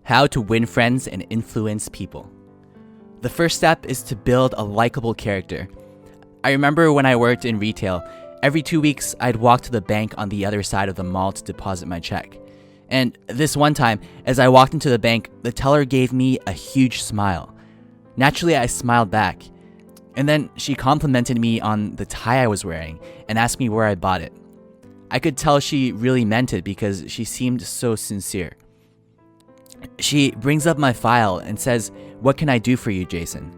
How to win friends and influence people. The first step is to build a likable character. I remember when I worked in retail, every 2 weeks I'd walk to the bank on the other side of the mall to deposit my check. And this one time, as I walked into the bank, the teller gave me a huge smile. Naturally, I smiled back. And then she complimented me on the tie I was wearing and asked me where I bought it. I could tell she really meant it because she seemed so sincere. She brings up my file and says, "What can I do for you, Jason?"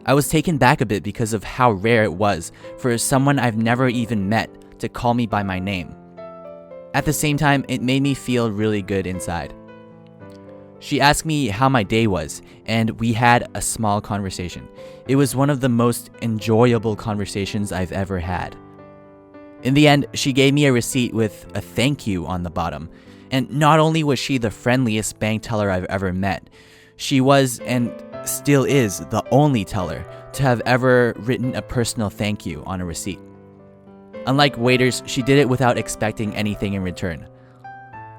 I was taken back a bit because of how rare it was for someone I've never even met to call me by my name. At the same time, it made me feel really good inside. She asked me how my day was, and we had a small conversation. It was one of the most enjoyable conversations I've ever had. In the end, she gave me a receipt with a thank you on the bottom. And not only was she the friendliest bank teller I've ever met, she was and still is the only teller to have ever written a personal thank you on a receipt. Unlike waiters, she did it without expecting anything in return.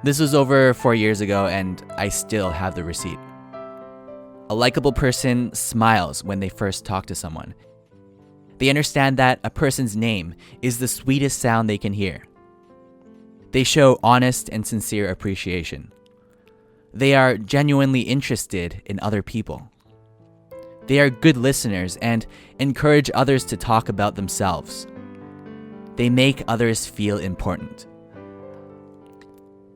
This was over 4 years ago, and I still have the receipt. A likable person smiles when they first talk to someone. They understand that a person's name is the sweetest sound they can hear. They show honest and sincere appreciation. They are genuinely interested in other people. They are good listeners and encourage others to talk about themselves. They make others feel important.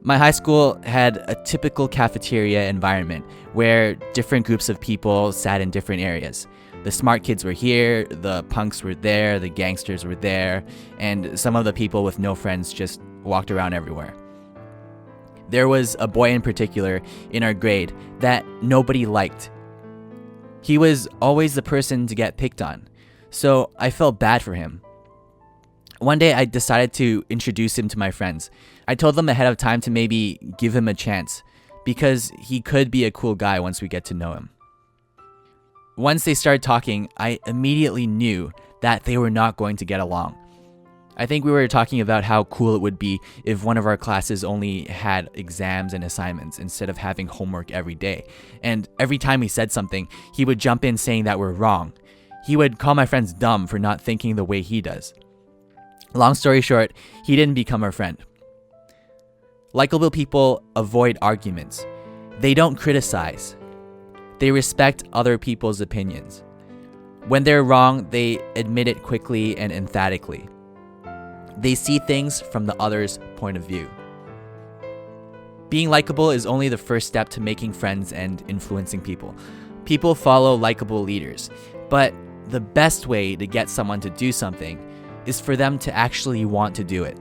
My high school had a typical cafeteria environment where different groups of people sat in different areas. The smart kids were here, the punks were there, the gangsters were there, and some of the people with no friends just walked around everywhere. There was a boy in particular in our grade that nobody liked. He was always the person to get picked on, so I felt bad for him. One day I decided to introduce him to my friends. I told them ahead of time to maybe give him a chance, because he could be a cool guy once we get to know him. Once they started talking, I immediately knew that they were not going to get along. I think we were talking about how cool it would be if one of our classes only had exams and assignments instead of having homework every day. And every time we said something, he would jump in saying that we're wrong. He would call my friends dumb for not thinking the way he does. Long story short, he didn't become our friend. Likeable people avoid arguments. They don't criticize. They respect other people's opinions. When they're wrong, they admit it quickly and emphatically. They see things from the other's point of view. Being likable is only the first step to making friends and influencing people. People follow likable leaders, but the best way to get someone to do something is for them to actually want to do it.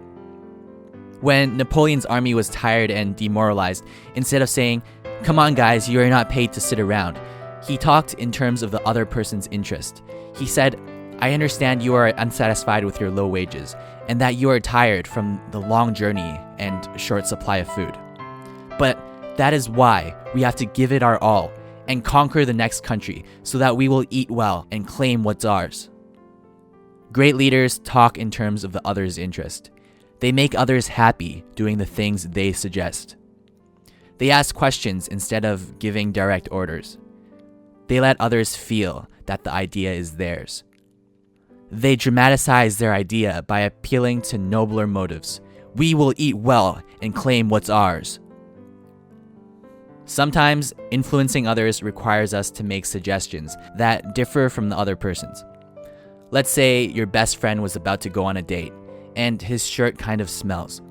When Napoleon's army was tired and demoralized, instead of saying, "Come on guys, you are not paid to sit around," he talked in terms of the other person's interest. He said, "I understand you are unsatisfied with your low wages and that you are tired from the long journey and short supply of food. But that is why we have to give it our all and conquer the next country so that we will eat well and claim what's ours." Great leaders talk in terms of the other's interest. They make others happy doing the things they suggest. They ask questions instead of giving direct orders. They let others feel that the idea is theirs. They dramatize their idea by appealing to nobler motives. We will eat well and claim what's ours. Sometimes influencing others requires us to make suggestions that differ from the other person's. Let's say your best friend was about to go on a date, and his shirt kind of smells.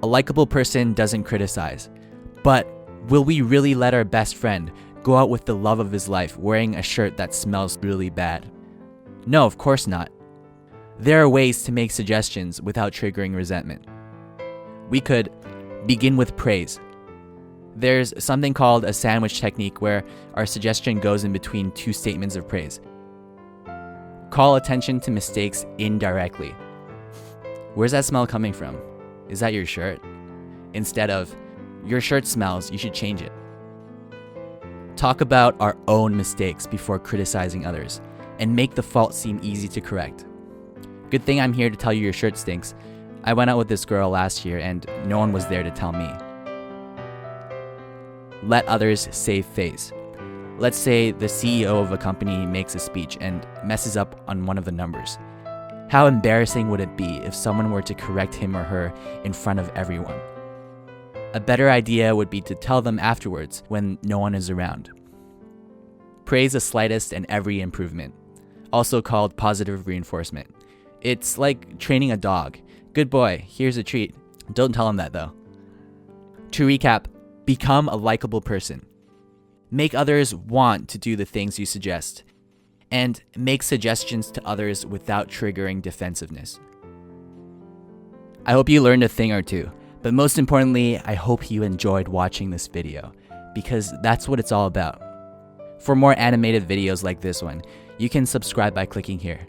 A likable person doesn't criticize, but will we really let our best friend go out with the love of his life wearing a shirt that smells really bad? No, of course not. There are ways to make suggestions without triggering resentment. We could begin with praise. There's something called a sandwich technique where our suggestion goes in between two statements of praise. Call attention to mistakes indirectly. "Where's that smell coming from? Is that your shirt?" Instead of, "Your shirt smells, you should change it." Talk about our own mistakes before criticizing others, and make the fault seem easy to correct. Good thing I'm here to tell you your shirt stinks. I went out with this girl last year and no one was there to tell me. let others save face. Let's say the CEO of a company makes a speech and messes up on one of the numbers. How embarrassing would it be if someone were to correct him or her in front of everyone? A better idea would be to tell them afterwards when no one is around. Praise the slightest and every improvement, also called positive reinforcement. It's like training a dog. Good boy, here's a treat. Don't tell him that though. To recap, become a likable person. Make others want to do the things you suggest, and make suggestions to others without triggering defensiveness. I hope you learned a thing or two, but most importantly, I hope you enjoyed watching this video, because that's what it's all about. For more animated videos like this one, you can subscribe by clicking here.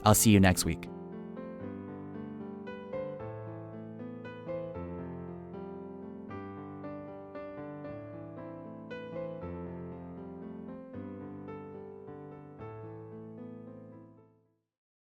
I'll see you next week.